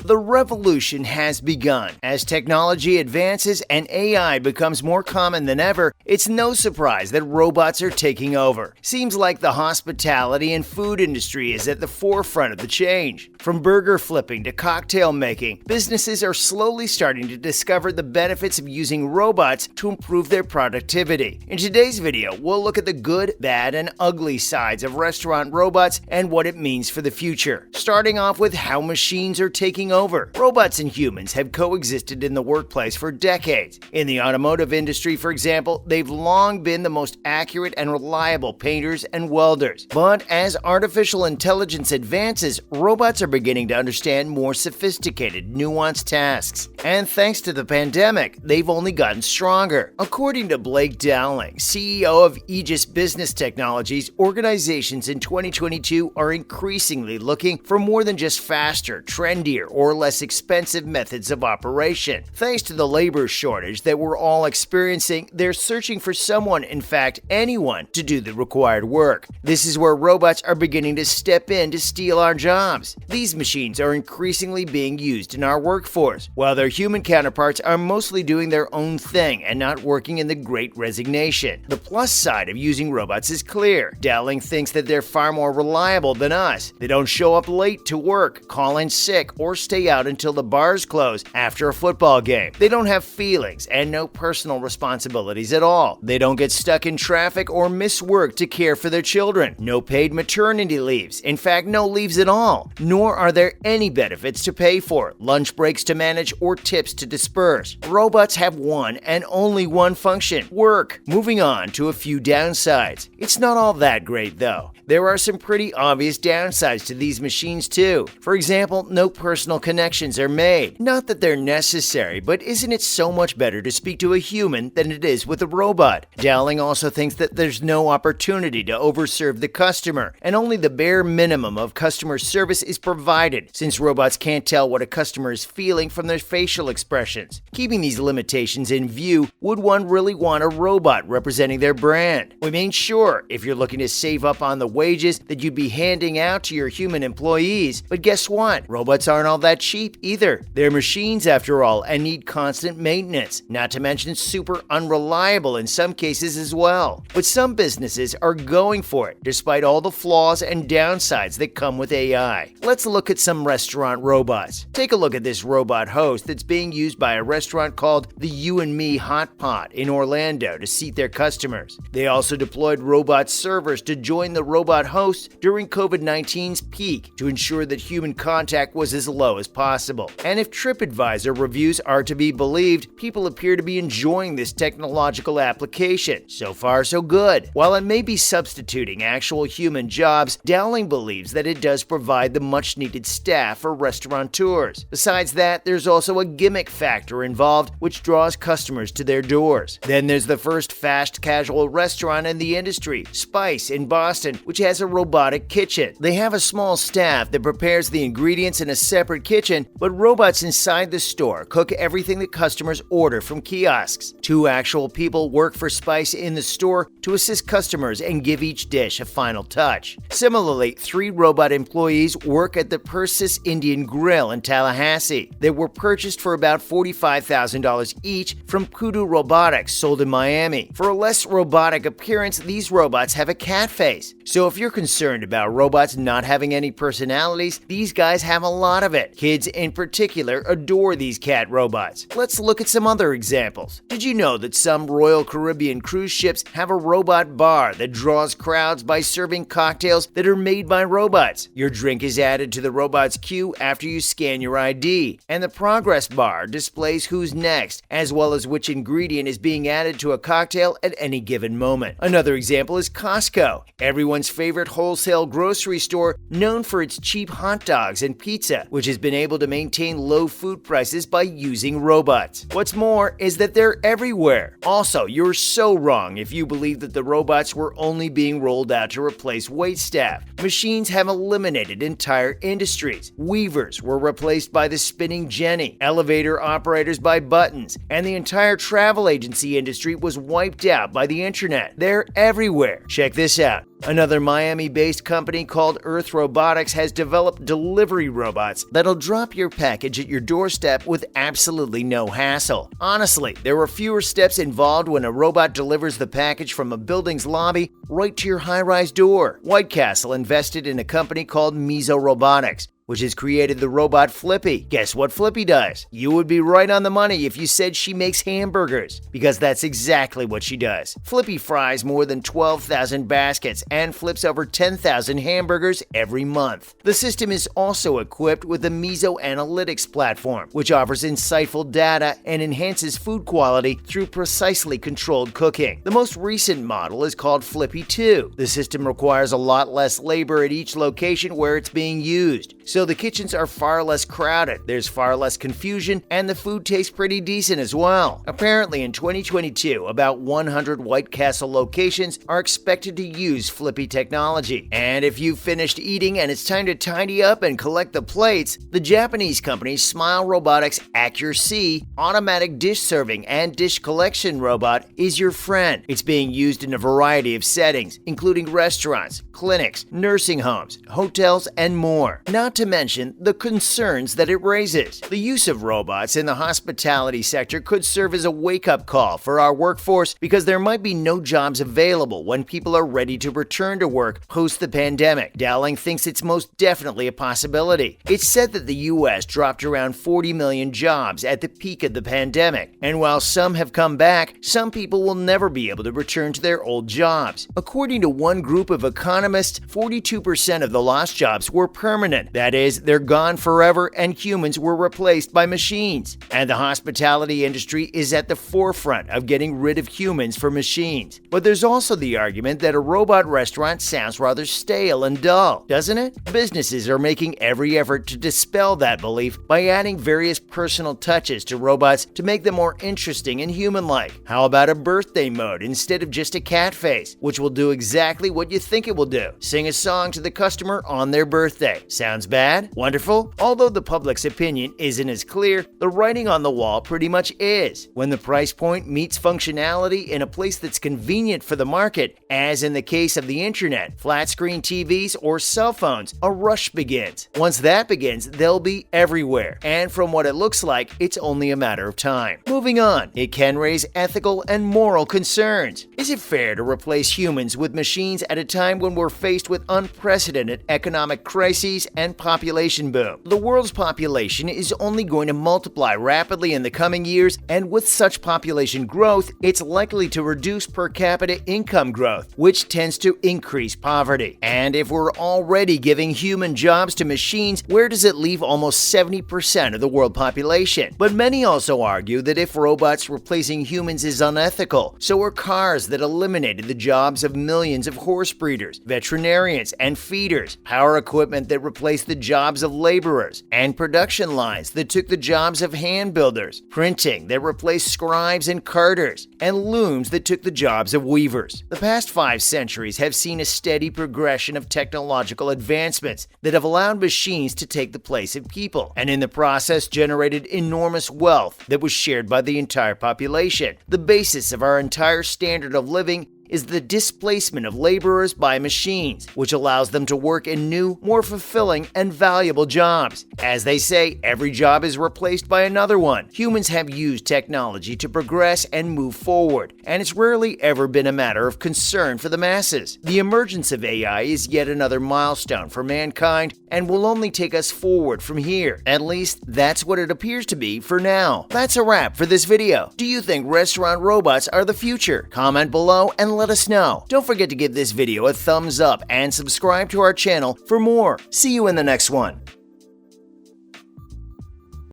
The revolution has begun. As technology advances and AI becomes more common than ever, it's no surprise that robots are taking over. Seems like the hospitality and food industry is at the forefront of the change. From burger flipping to cocktail making, businesses are slowly starting to discover the benefits of using robots to improve their productivity. In today's video, we'll look at the good, bad, and ugly sides of restaurant robots and what it means for the future. Starting off with how machines are taking over. Robots and humans have coexisted in the workplace for decades. In the automotive industry, for example, they've long been the most accurate and reliable painters and welders. But as artificial intelligence advances, robots are beginning to understand more sophisticated, nuanced tasks. And thanks to the pandemic, they've only gotten stronger. According to Blake Dowling, CEO of Aegis Business Technologies, organizations in 2022 are increasingly looking for more than just faster, trendier, or less expensive methods of operation. Thanks to the labor shortage that we're all experiencing, they're searching for someone, in fact, anyone, to do the required work. This is where robots are beginning to step in to steal our jobs. These machines are increasingly being used in our workforce, while their human counterparts are mostly doing their own thing and not working in the Great Resignation. The plus side of using robots is clear. Dowling thinks that they're far more reliable than us. They don't show up late to work, call in sick, or stay out until the bars close after a football game. They don't have feelings and no personal responsibilities at all. They don't get stuck in traffic or miss work to care for their children. No paid maternity leaves. In fact, no leaves at all. Nor are there any benefits to pay for, lunch breaks to manage, or tips to disperse. Robots have one and only one function: work. Moving on to a few downsides. It's not all that great though. There are some pretty obvious downsides to these machines too. For example, no personal connections are made. Not that they're necessary, but isn't it so much better to speak to a human than it is with a robot? Dowling also thinks that there's no opportunity to overserve the customer, and only the bare minimum of customer service is provided, since robots can't tell what a customer is feeling from their facial expressions. Keeping these limitations in view, would one really want a robot representing their brand? We mean, sure, if you're looking to save up on the wages that you'd be handing out to your human employees, but guess what? Robots aren't all that cheap either. They're machines after all and need constant maintenance, not to mention super unreliable in some cases as well. But some businesses are going for it, despite all the flaws and downsides that come with AI. Let's look at some restaurant robots. Take a look at this robot host that's being used by a restaurant called the You and Me Hot Pot in Orlando to seat their customers. They also deployed robot servers to join the robot host during COVID-19's peak to ensure that human contact was as low as possible. And if TripAdvisor reviews are to be believed, people appear to be enjoying this technological application. So far, so good. While it may be substituting actual human jobs, Dowling believes that it does provide the much-needed staff for restaurateurs. Besides that, there's also a gimmick factor involved, which draws customers to their doors. Then there's the first fast casual restaurant in the industry, Spice in Boston, which has a robotic kitchen. They have a small staff that prepares the ingredients in a separate kitchen, but robots inside the store cook everything that customers order from kiosks. 2 actual people work for Spice in the store to assist customers and give each dish a final touch. Similarly, 3 robot employees work at the Persis Indian Grill in Tallahassee. They were purchased for about $45,000 each from Kudu Robotics, sold in Miami. For a less robotic appearance, these robots have a cat face. So if you're concerned about robots not having any personalities, these guys have a lot of it. Kids in particular adore these cat robots. Let's look at some other examples. Did you know that some Royal Caribbean cruise ships have a robot bar that draws crowds by serving cocktails that are made by robots? Your drink is added to the robot's queue after you scan your ID, and the progress bar displays who's next, as well as which ingredient is being added to a cocktail at any given moment. Another example is Costco, everyone's favorite wholesale grocery store known for its cheap hot dogs and pizza, which has been able to maintain low food prices by using robots. What's more is that they're everywhere. Also, you're so wrong if you believe that the robots were only being rolled out to replace waitstaff. Machines have eliminated entire industries. Weavers were replaced by the spinning jenny, elevator operators by buttons, and the entire travel agency industry was wiped out by the internet. They're everywhere. Check this out. Another Miami-based company called Earth Robotics has developed delivery robots that'll drop your package at your doorstep with absolutely no hassle. Honestly, there are fewer steps involved when a robot delivers the package from a building's lobby right to your high-rise door. White Castle invested in a company called Miso Robotics, which has created the robot Flippy. Guess what Flippy does? You would be right on the money if you said she makes hamburgers, because that's exactly what she does. Flippy fries more than 12,000 baskets and flips over 10,000 hamburgers every month. The system is also equipped with the Miso Analytics platform, which offers insightful data and enhances food quality through precisely controlled cooking. The most recent model is called Flippy 2. The system requires a lot less labor at each location where it's being used, so the kitchens are far less crowded, there's far less confusion, and the food tastes pretty decent as well. Apparently in 2022, about 100 White Castle locations are expected to use Flippy technology. And if you've finished eating and it's time to tidy up and collect the plates, the Japanese company Smile Robotics Accuracy automatic dish serving and dish collection robot is your friend. It's being used in a variety of settings, including restaurants, clinics, nursing homes, hotels, and more. Not to mention the concerns that it raises. The use of robots in the hospitality sector could serve as a wake-up call for our workforce, because there might be no jobs available when people are ready to return to work post the pandemic. Dowling thinks it's most definitely a possibility. It's said that the U.S. dropped around 40 million jobs at the peak of the pandemic, and while some have come back, some people will never be able to return to their old jobs. According to one group of economists, 42% of the lost jobs were permanent. That is, they're gone forever and humans were replaced by machines. And the hospitality industry is at the forefront of getting rid of humans for machines. But there's also the argument that a robot restaurant sounds rather stale and dull, doesn't it? Businesses are making every effort to dispel that belief by adding various personal touches to robots to make them more interesting and human-like. How about a birthday mode instead of just a cat face, which will do exactly what you think it will do? Sing a song to the customer on their birthday. Sounds bad? Wonderful? Although the public's opinion isn't as clear, the writing on the wall pretty much is. When the price point meets functionality in a place that's convenient for the market, as in the case of the internet, flat-screen TVs, or cell phones, a rush begins. Once that begins, they'll be everywhere. And from what it looks like, it's only a matter of time. Moving on, it can raise ethical and moral concerns. Is it fair to replace humans with machines at a time when we're faced with unprecedented economic crises and population boom? The world's population is only going to multiply rapidly in the coming years, and with such population growth, it's likely to reduce per capita income growth, which tends to increase poverty. And if we're already giving human jobs to machines, where does it leave almost 70% of the world population? But many also argue that if robots replacing humans is unethical, so are cars that eliminated the jobs of millions of horse breeders, veterinarians, and feeders, power equipment that replaced the jobs of laborers, and production lines that took the jobs of hand builders, printing that replaced scribes and carters, and looms that took the jobs of weavers. The past 5 centuries have seen a steady progression of technological advancements that have allowed machines to take the place of people, and in the process generated enormous wealth that was shared by the entire population. The basis of our entire standard of living is the displacement of laborers by machines, which allows them to work in new, more fulfilling, and valuable jobs. As they say, every job is replaced by another one. Humans have used technology to progress and move forward, and it's rarely ever been a matter of concern for the masses. The emergence of AI is yet another milestone for mankind and will only take us forward from here. At least, that's what it appears to be for now. That's a wrap for this video. Do you think restaurant robots are the future? Comment below and let us know. Don't forget to give this video a thumbs up and subscribe to our channel for more. See you in the next one.